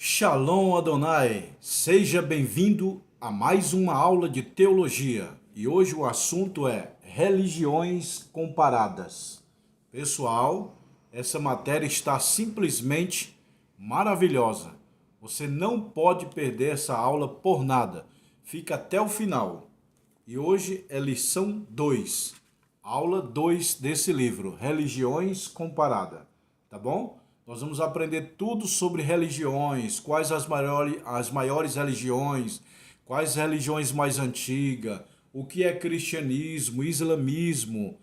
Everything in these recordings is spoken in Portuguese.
Shalom Adonai, seja bem-vindo a mais uma aula de teologia e hoje o assunto é religiões comparadas. Pessoal, essa matéria está simplesmente maravilhosa. Você não pode perder essa aula por nada. Fica até o final. E hoje é lição 2, aula 2 desse livro, Religiões Comparadas, tá bom? Nós vamos aprender tudo sobre religiões, quais as maiores religiões, quais religiões mais antigas, o que é cristianismo, islamismo,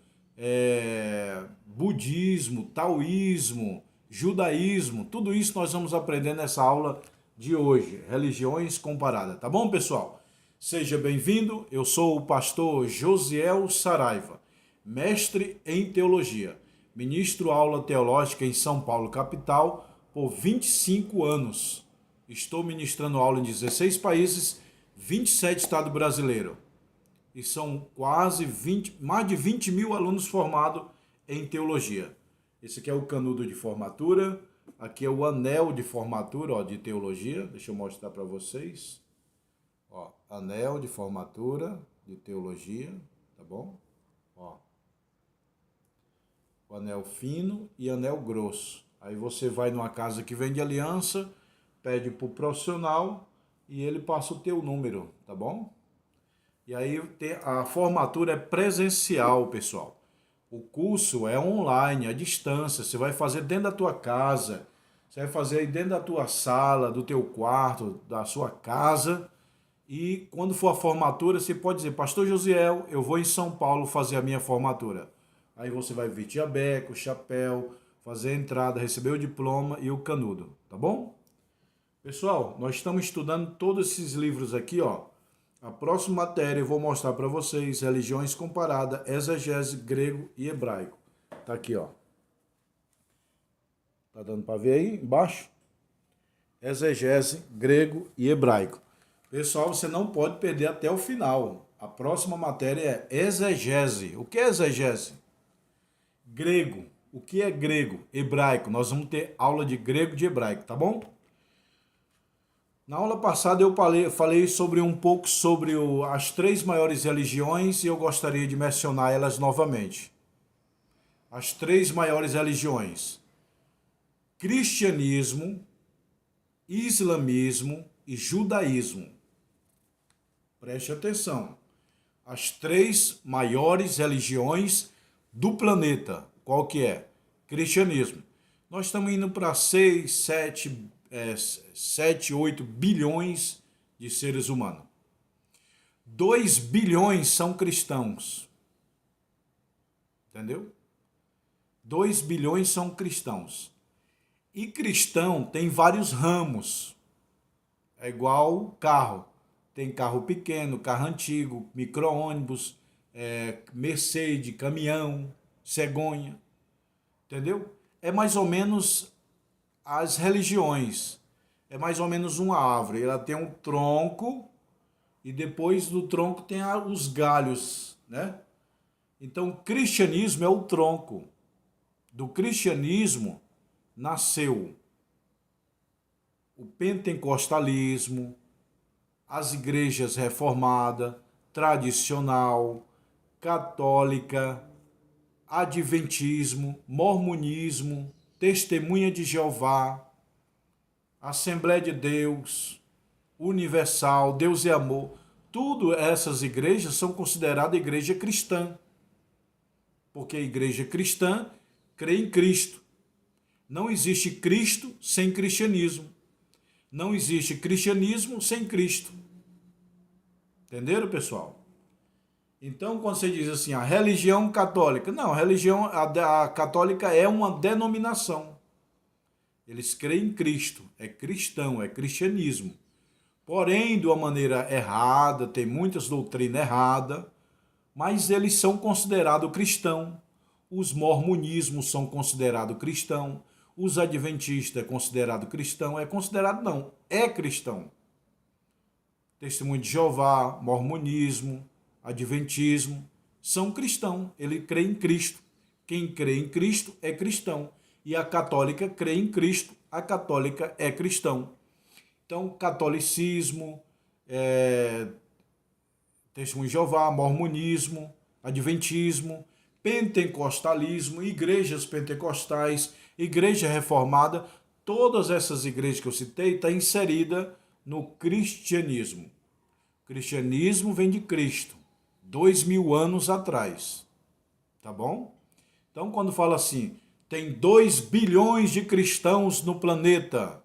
budismo, taoísmo, judaísmo, tudo isso nós vamos aprender nessa aula de hoje, religiões comparadas, tá bom, pessoal? Seja bem-vindo, eu sou o pastor Josiel Saraiva, mestre em teologia. Ministro aula teológica em São Paulo, capital, por 25 anos. Estou ministrando aula em 16 países, 27 estados brasileiros. E são mais de 20 mil alunos formados em teologia. Esse aqui é o canudo de formatura, aqui é o anel de formatura, ó, de teologia. Deixa eu mostrar para vocês. Ó, anel de formatura de teologia, tá bom? Ó. O anel fino e anel grosso. Aí você vai numa casa que vende aliança, pede para o profissional e ele passa o teu número, tá bom? E aí a formatura é presencial, pessoal. O curso é online, à distância. Você vai fazer dentro da tua casa, você vai fazer aí dentro da tua sala, do teu quarto, da sua casa. E quando for a formatura, você pode dizer, Pastor Josiel, eu vou em São Paulo fazer a minha formatura. Aí você vai vestir a beca, o chapéu, fazer a entrada, receber o diploma e o canudo, tá bom? Pessoal, nós estamos estudando todos esses livros aqui, ó. A próxima matéria eu vou mostrar para vocês religiões comparadas, exegese grego e hebraico. Tá aqui, ó. Tá dando para ver aí embaixo? Exegese grego e hebraico. Pessoal, você não pode perder até o final. A próxima matéria é exegese. O que é exegese? Grego. O que é grego? Hebraico. Nós vamos ter aula de grego e de hebraico, tá bom? Na aula passada eu falei sobre um pouco sobre as 3 maiores religiões e eu gostaria de mencionar elas novamente. As 3 maiores religiões: cristianismo, islamismo e judaísmo. Preste atenção. As 3 maiores religiões do planeta. Qual que é? Cristianismo. Nós estamos indo para 6, 7, 8 bilhões de seres humanos. 2 bilhões são cristãos. Entendeu? 2 bilhões são cristãos. E cristão tem vários ramos. É igual carro. Tem carro pequeno, carro antigo, micro-ônibus, Mercedes, caminhão, cegonha. Entendeu? É mais ou menos as religiões. É mais ou menos uma árvore. Ela tem um tronco e depois do tronco tem os galhos, né? Então, o cristianismo é o tronco. Do cristianismo nasceu o pentecostalismo, as igrejas reformada, tradicional, católica, adventismo, mormonismo, testemunha de Jeová, Assembleia de Deus, Universal, Deus é Amor. Tudo essas igrejas são consideradas igreja cristã, porque a igreja cristã crê em Cristo. Não existe Cristo sem cristianismo. Não existe cristianismo sem Cristo. Entenderam, pessoal? Então, quando você diz assim, a religião católica, não, a católica é uma denominação. Eles creem em Cristo, é cristão, é cristianismo. Porém, de uma maneira errada, tem muitas doutrinas erradas, mas eles são considerados cristãos. Os mormonismos são considerados cristãos. Os adventistas é considerado cristão, é cristão. Testemunho de Jeová, mormonismo, adventismo, são cristãos. Ele crê em Cristo. Quem crê em Cristo é cristão. E a católica crê em Cristo, a católica é cristão. Então, catolicismo, Testemunho de Jeová, mormonismo, adventismo, pentecostalismo, igrejas pentecostais, igreja reformada, todas essas igrejas que eu citei estão inseridas no cristianismo. O cristianismo vem de Cristo, 2000 anos atrás, tá bom? Então, quando fala assim, tem 2 bilhões de cristãos no planeta,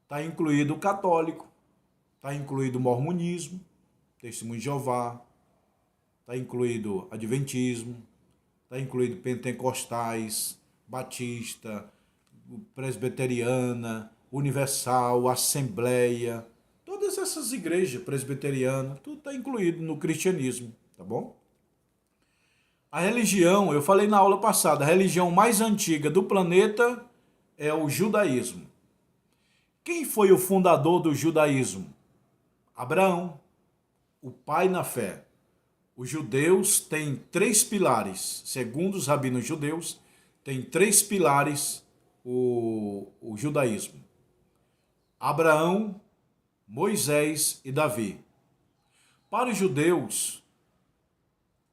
está incluído o católico, está incluído o mormonismo, Testemunho de Jeová, está incluído adventismo, está incluído pentecostais, batista, presbiteriana, universal, assembleia, todas essas igrejas presbiterianas, tudo está incluído no cristianismo, tá bom? A religião, eu falei na aula passada, a religião mais antiga do planeta é o judaísmo. Quem foi o fundador do judaísmo? Abraão, o pai na fé. Os judeus têm 3 pilares, segundo os rabinos judeus, tem 3 pilares o judaísmo. Abraão, Moisés e Davi. Para os judeus,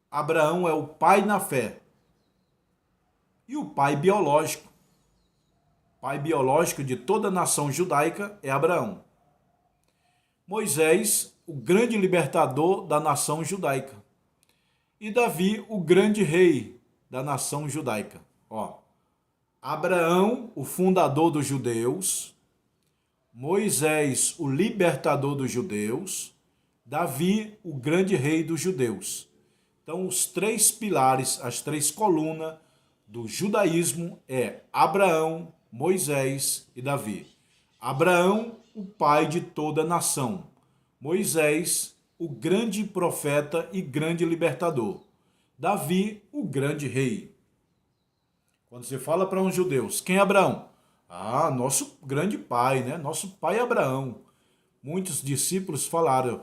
Abraão é o pai na fé e o pai biológico. Pai biológico de toda a nação judaica é Abraão. Moisés, o grande libertador da nação judaica. E Davi, o grande rei da nação judaica. Ó, Abraão, o fundador dos judeus, Moisés, o libertador dos judeus, Davi, o grande rei dos judeus. Então, os 3 pilares, as 3 colunas do judaísmo é Abraão, Moisés e Davi. Abraão, o pai de toda a nação. Moisés, o grande profeta e grande libertador. Davi, o grande rei. Quando você fala para uns judeus, quem é Abraão? Ah, nosso grande pai, né? Nosso pai Abraão. Muitos discípulos falaram,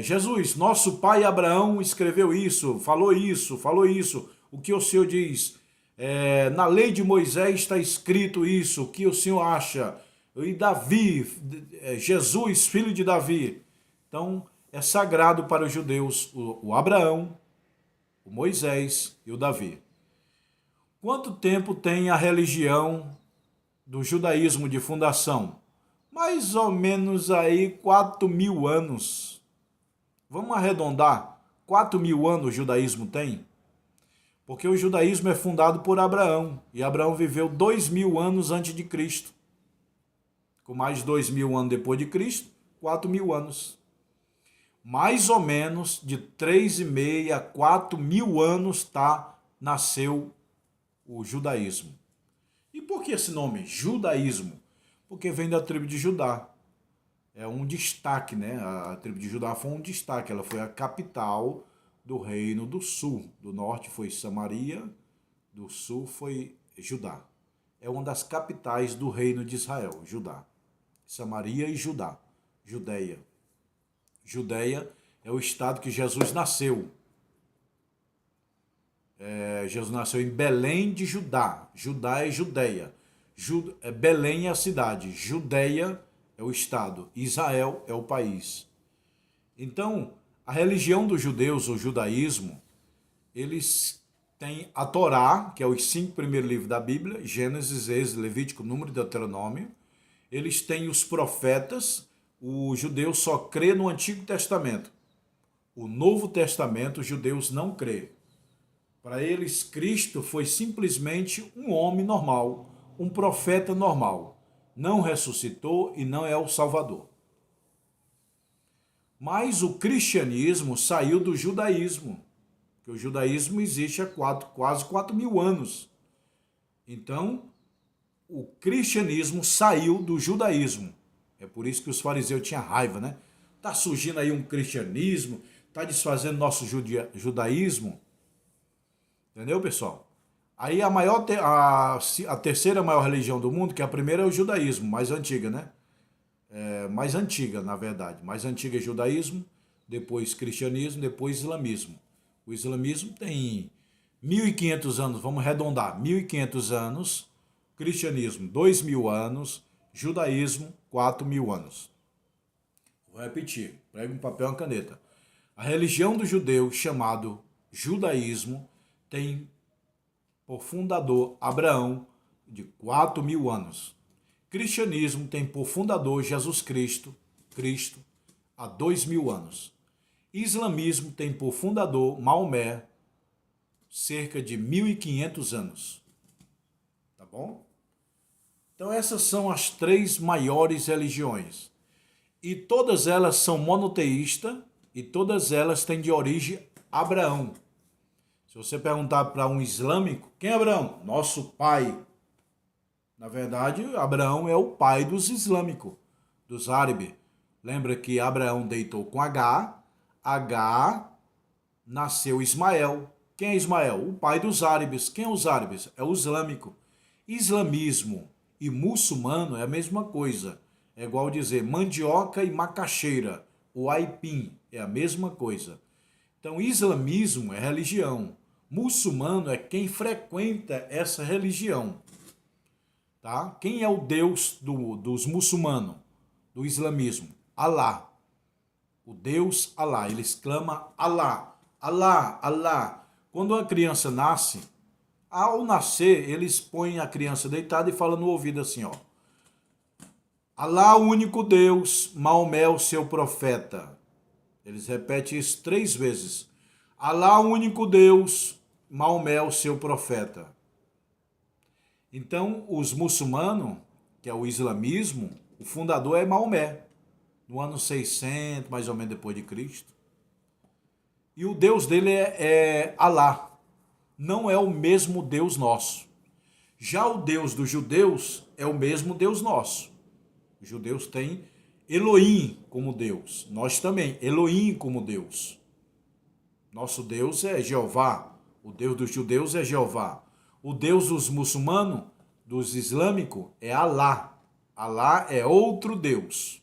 Jesus, nosso pai Abraão escreveu isso, falou isso, falou isso. O que o Senhor diz? Na lei de Moisés está escrito isso, o que o Senhor acha? E Davi, Jesus, filho de Davi. Então, é sagrado para os judeus o Abraão, o Moisés e o Davi. Quanto tempo tem a religião do judaísmo de fundação? Mais ou menos aí 4.000 anos. Vamos arredondar? 4.000 anos o judaísmo tem? Porque o judaísmo é fundado por Abraão. E Abraão viveu 2.000 anos antes de Cristo. Com mais 2.000 anos depois de Cristo, 4.000 anos. Mais ou menos de 3.500 a 4.000 anos nasceu o judaísmo. E por que esse nome, judaísmo? Porque vem da tribo de Judá. É um destaque, né? A tribo de Judá foi um destaque, ela foi a capital do reino do sul. Do norte foi Samaria, do sul foi Judá. É uma das capitais do reino de Israel, Judá. Samaria e Judá, Judeia. Judeia é o estado que Jesus nasceu. Jesus nasceu em Belém de Judá. Judá é Judeia. Belém é a cidade. Judeia é o estado. Israel é o país. Então, a religião dos judeus, o judaísmo, eles têm a Torá, que é os 5 primeiros livros da Bíblia, Gênesis, Êxodo, Levítico, Número e Deuteronômio. Eles têm os profetas. O judeu só crê no Antigo Testamento. O Novo Testamento, os judeus não crê. Para eles, Cristo foi simplesmente um homem normal, um profeta normal. Não ressuscitou e não é o Salvador. Mas o cristianismo saiu do judaísmo, porque o judaísmo existe há quase 4.000 anos. Então, o cristianismo saiu do judaísmo. É por isso que os fariseus tinham raiva, né? Está surgindo aí um cristianismo, está desfazendo nosso judaísmo. Entendeu, pessoal? Aí a terceira maior religião do mundo, que a primeira é o judaísmo, mais antiga, né? Mais antiga, na verdade. Mais antiga é judaísmo, depois cristianismo, depois islamismo. O islamismo tem 1.500 anos, vamos arredondar, 1.500 anos, cristianismo 2.000 anos, Judaísmo, 4.000 anos. Vou repetir, pegue um papel e uma caneta. A religião dos judeus, chamado judaísmo, tem por fundador Abraão, de 4.000 anos. Cristianismo tem por fundador Jesus Cristo, há 2.000 anos. Islamismo tem por fundador Maomé, cerca de 1.500 anos. Tá bom? Então essas são as 3 maiores religiões. E todas elas são monoteístas e todas elas têm de origem Abraão. Se você perguntar para um islâmico, quem é Abraão? Nosso pai. Na verdade, Abraão é o pai dos islâmicos, dos árabes. Lembra que Abraão deitou com Agar nasceu Ismael. Quem é Ismael? O pai dos árabes. Quem é os árabes? É o islâmico. Islamismo e muçulmano é a mesma coisa. É igual dizer mandioca e macaxeira. O aipim é a mesma coisa. Então, islamismo é religião. Muçulmano é quem frequenta essa religião. Tá? Quem é o Deus dos muçulmanos, do islamismo? Alá. O Deus Alá. Eles clamam Alá, Alá, Alá. Quando uma criança nasce, ao nascer, eles põem a criança deitada e falam no ouvido assim, ó. Alá, o único Deus, Maomé, o seu profeta. Eles repetem isso 3 vezes. Alá, o único Deus, Maomé, o seu profeta. Então, os muçulmanos, que é o islamismo, o fundador é Maomé, no ano 600, mais ou menos depois de Cristo. E o Deus dele é Alá, não é o mesmo Deus nosso. Já o Deus dos judeus é o mesmo Deus nosso. Os judeus têm Elohim como Deus. Nós também, Elohim como Deus. Nosso Deus é Jeová. O Deus dos judeus é Jeová. O Deus dos muçulmanos, dos islâmicos, é Alá. Alá é outro Deus.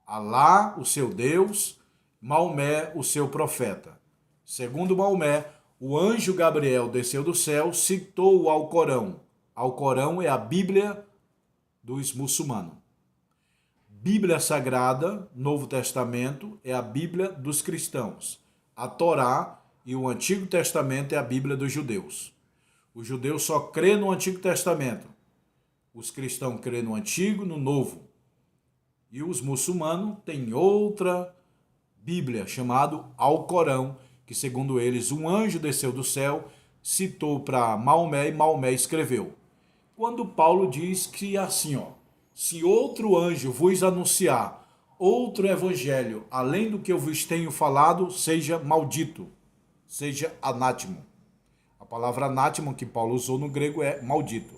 Alá, o seu Deus, Maomé, o seu profeta. Segundo Maomé, o anjo Gabriel desceu do céu, citou o Alcorão. Alcorão é a Bíblia dos muçulmanos. Bíblia Sagrada, Novo Testamento, é a Bíblia dos cristãos. A Torá e o Antigo Testamento é a Bíblia dos judeus. Os judeus só crêem no Antigo Testamento. Os cristãos crêem no Antigo, no Novo. E os muçulmanos têm outra Bíblia, chamada Alcorão, que segundo eles um anjo desceu do céu, citou para Maomé e Maomé escreveu. Quando Paulo diz que assim, ó, se outro anjo vos anunciar outro evangelho, além do que eu vos tenho falado, seja maldito, seja anátimo. A palavra anátimo que Paulo usou no grego é maldito.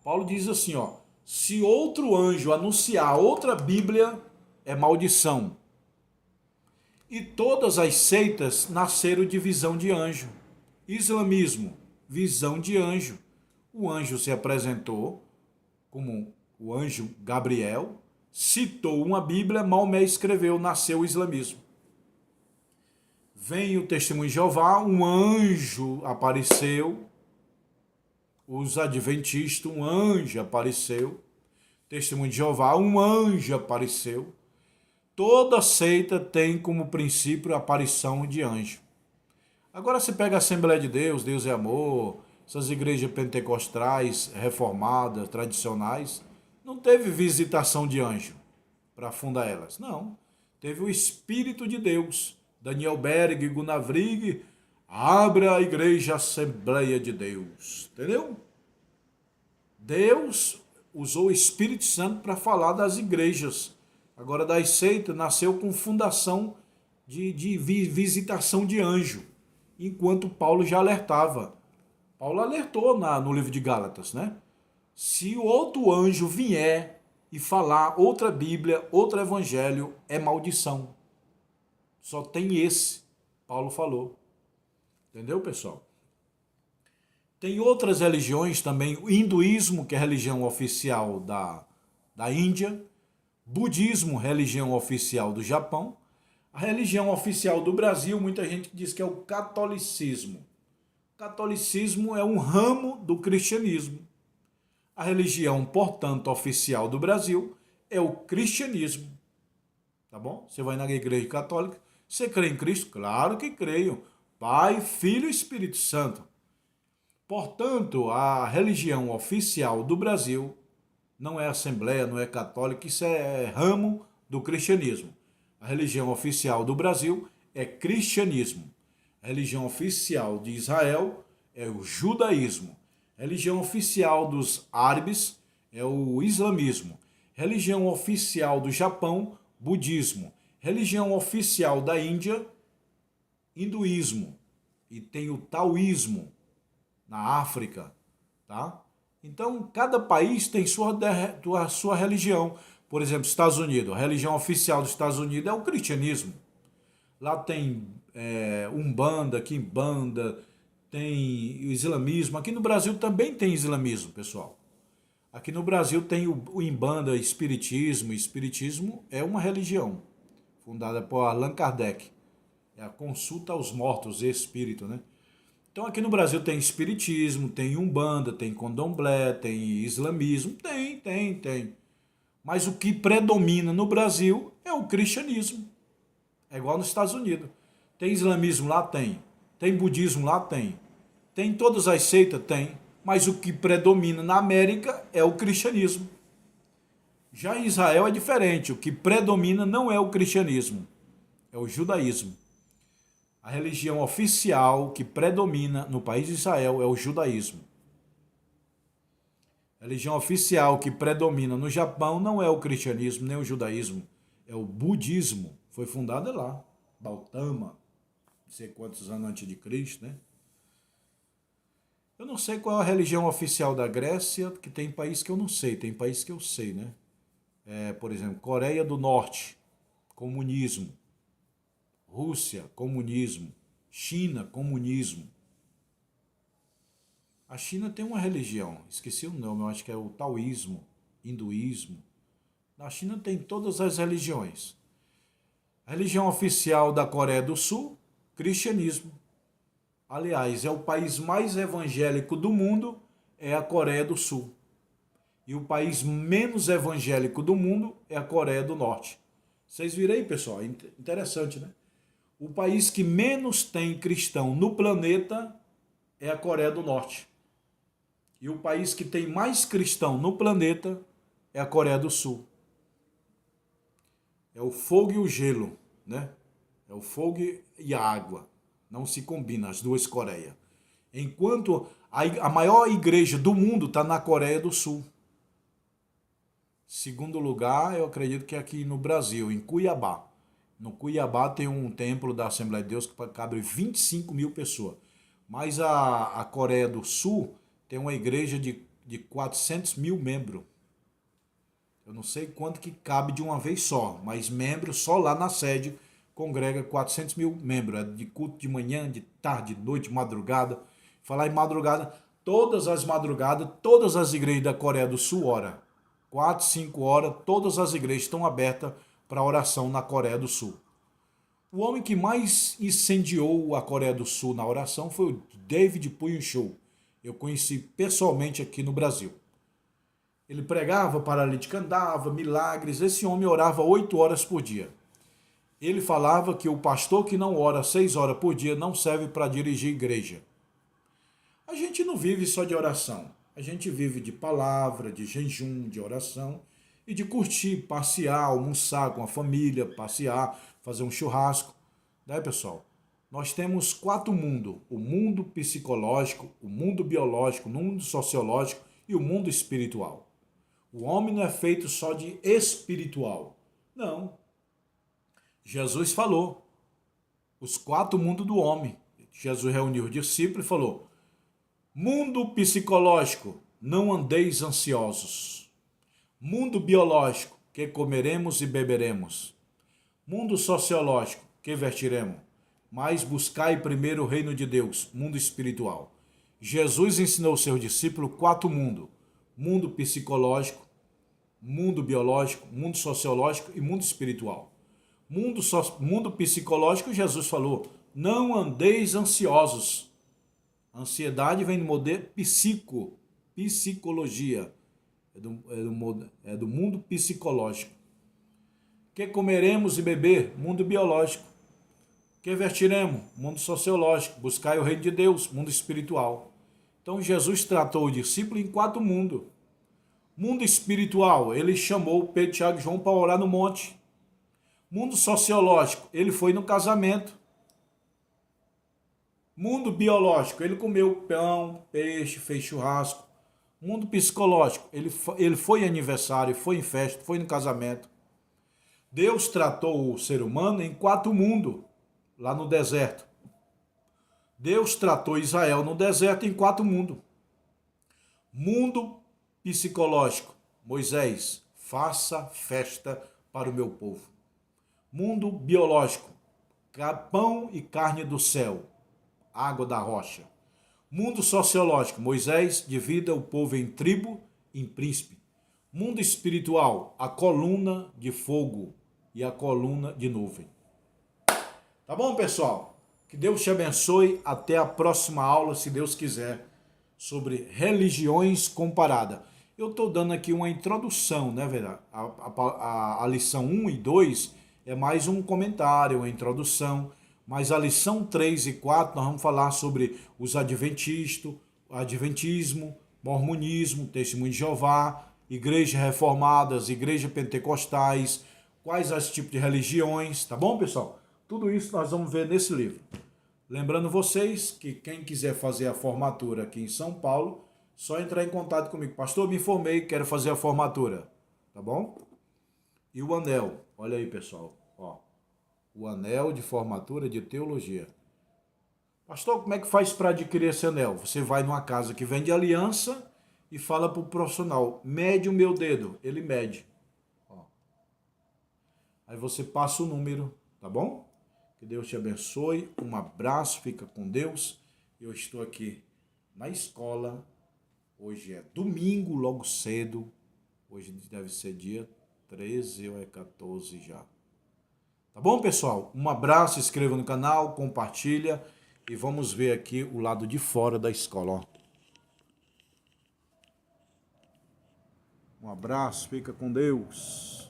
Paulo diz assim, ó, se outro anjo anunciar outra Bíblia, é maldição. E todas as seitas nasceram de visão de anjo. Islamismo, visão de anjo. O anjo se apresentou como o anjo Gabriel, citou uma Bíblia, Maomé escreveu, nasceu o islamismo. Vem o testemunho de Jeová, um anjo apareceu, os adventistas, um anjo apareceu, testemunho de Jeová, um anjo apareceu. Toda seita tem como princípio a aparição de anjo. Agora você pega a Assembleia de Deus, Deus é Amor, essas igrejas pentecostais, reformadas, tradicionais, não teve visitação de anjo para fundar elas. Não. Teve o Espírito de Deus. Daniel Berg, Gunavrig, abra a igreja Assembleia de Deus. Entendeu? Deus usou o Espírito Santo para falar das igrejas. Agora, das seitas, nasceu com fundação de visitação de anjo. Enquanto Paulo já alertava. Paulo alertou no livro de Gálatas, né? Se o outro anjo vier e falar outra Bíblia, outro evangelho, é maldição. Só tem esse, Paulo falou. Entendeu, pessoal? Tem outras religiões também, o hinduísmo, que é a religião oficial da Índia, budismo, religião oficial do Japão, a religião oficial do Brasil, muita gente diz que é o catolicismo. O catolicismo é um ramo do cristianismo. A religião, portanto, oficial do Brasil é o cristianismo. Tá bom? Você vai na igreja católica, você crê em Cristo? Claro que creio. Pai, Filho e Espírito Santo. Portanto, a religião oficial do Brasil não é Assembleia, não é católica, isso é ramo do cristianismo. A religião oficial do Brasil é cristianismo. A religião oficial de Israel é o judaísmo. A religião oficial dos árabes é o islamismo. A religião oficial do Japão, budismo. A religião oficial da Índia, hinduísmo. E tem o taoísmo na África, tá? Então, cada país tem sua religião. Por exemplo, Estados Unidos, a religião oficial dos Estados Unidos é o cristianismo. Lá tem Umbanda, Quimbanda, tem o islamismo. Aqui no Brasil também tem islamismo, pessoal. Aqui no Brasil tem o Umbanda, espiritismo. Espiritismo é uma religião fundada por Allan Kardec. É a consulta aos mortos, espírito, né? Então aqui no Brasil tem espiritismo, tem umbanda, tem candomblé, tem islamismo, tem. Mas o que predomina no Brasil é o cristianismo. É igual nos Estados Unidos. Tem islamismo lá? Tem. Tem budismo lá? Tem. Tem todas as seitas? Tem. Mas o que predomina na América é o cristianismo. Já em Israel é diferente. O que predomina não é o cristianismo, é o judaísmo. A religião oficial que predomina no país de Israel é o judaísmo. A religião oficial que predomina no Japão não é o cristianismo nem o judaísmo, é o budismo. Foi fundada lá, Gautama, não sei quantos anos antes de Cristo, né? Eu não sei qual é a religião oficial da Grécia, que tem país que eu não sei, tem país que eu sei, né? Por exemplo, Coreia do Norte, comunismo. Rússia, comunismo. China, comunismo. A China tem uma religião, esqueci o nome, eu acho que é o taoísmo, hinduísmo. Na China tem todas as religiões. A religião oficial da Coreia do Sul, cristianismo. Aliás, é o país mais evangélico do mundo, é a Coreia do Sul. E o país menos evangélico do mundo é a Coreia do Norte. Vocês viram aí, pessoal? Interessante, né? O país que menos tem cristão no planeta é a Coreia do Norte. E o país que tem mais cristão no planeta é a Coreia do Sul. É o fogo e o gelo, né? É o fogo e a água. Não se combina as duas Coreias. Enquanto a maior igreja do mundo está na Coreia do Sul. Segundo lugar, eu acredito que é aqui no Brasil, em Cuiabá. No Cuiabá tem um templo da Assembleia de Deus que cabe 25 mil pessoas. Mas a Coreia do Sul tem uma igreja de 400 mil membros. Eu não sei quanto que cabe de uma vez só, mas membros só lá na sede congrega 400 mil membros. É de culto de manhã, de tarde, de noite, madrugada. Falar em madrugada, todas as madrugadas, todas as igrejas da Coreia do Sul oram. 4, 5 horas, todas as igrejas estão abertas para oração na Coreia do Sul. O homem que mais incendiou a Coreia do Sul na oração foi o David Puyonchou. Eu conheci pessoalmente aqui no Brasil. Ele pregava, paralítico andava, milagres. Esse homem orava 8 horas por dia. Ele falava que o pastor que não ora 6 horas por dia não serve para dirigir igreja. A gente não vive só de oração. A gente vive de palavra, de jejum, de oração e de curtir, passear, almoçar com a família, passear, fazer um churrasco. Né, pessoal? Nós temos 4 mundos: o mundo psicológico, o mundo biológico, o mundo sociológico e o mundo espiritual. O homem não é feito só de espiritual. Não. Jesus falou os 4 mundos do homem. Jesus reuniu os discípulos e falou: mundo psicológico, não andeis ansiosos. Mundo biológico, que comeremos e beberemos. Mundo sociológico, que vestiremos. Mas buscai primeiro o reino de Deus, mundo espiritual. Jesus ensinou aos seus discípulos 4 mundos: mundo psicológico, mundo biológico, mundo sociológico e mundo espiritual. Mundo psicológico, Jesus falou: não andeis ansiosos. Ansiedade vem do modelo psicologia, é do mundo psicológico. Que comeremos e beber? Mundo biológico. Que vestiremos? Mundo sociológico. Buscai o reino de Deus, mundo espiritual. Então Jesus tratou o discípulo em 4 mundos. Mundo espiritual, ele chamou Pedro, Tiago e João para orar no monte. Mundo sociológico, ele foi no casamento. Mundo biológico, ele comeu pão, peixe, fez churrasco. Mundo psicológico, ele foi em aniversário, foi em festa, foi no casamento. Deus tratou o ser humano em 4 mundos, lá no deserto. Deus tratou Israel no deserto em 4 mundos. Mundo psicológico, Moisés, faça festa para o meu povo. Mundo biológico, pão e carne do céu, água da rocha. Mundo sociológico, Moisés, divida o povo em tribo, em príncipe. Mundo espiritual, a coluna de fogo e a coluna de nuvem. Tá bom, pessoal? Que Deus te abençoe. Até a próxima aula, se Deus quiser, sobre religiões comparadas. Eu estou dando aqui uma introdução, né, verdade? A lição 1 e 2 é mais um comentário, uma introdução. Mas a lição 3 e 4 nós vamos falar sobre os adventistas, adventismo, mormonismo, testemunho de Jeová, igrejas reformadas, igrejas pentecostais, quais os tipos de religiões, tá bom, pessoal? Tudo isso nós vamos ver nesse livro. Lembrando vocês que quem quiser fazer a formatura aqui em São Paulo, só entrar em contato comigo. Pastor, me formei, quero fazer a formatura, tá bom? E o anel, olha aí, pessoal, ó. O anel de formatura de teologia. Pastor, como é que faz para adquirir esse anel? Você vai numa casa que vende aliança e fala para o profissional, mede o meu dedo. Ele mede. Ó. Aí você passa o número, tá bom? Que Deus te abençoe. Um abraço, fica com Deus. Eu estou aqui na escola. Hoje é domingo, logo cedo. Hoje deve ser dia 13 ou é 14 já. Tá bom, pessoal? Um abraço, se inscreva no canal, compartilha e vamos ver aqui o lado de fora da escola, ó. Um abraço, fica com Deus.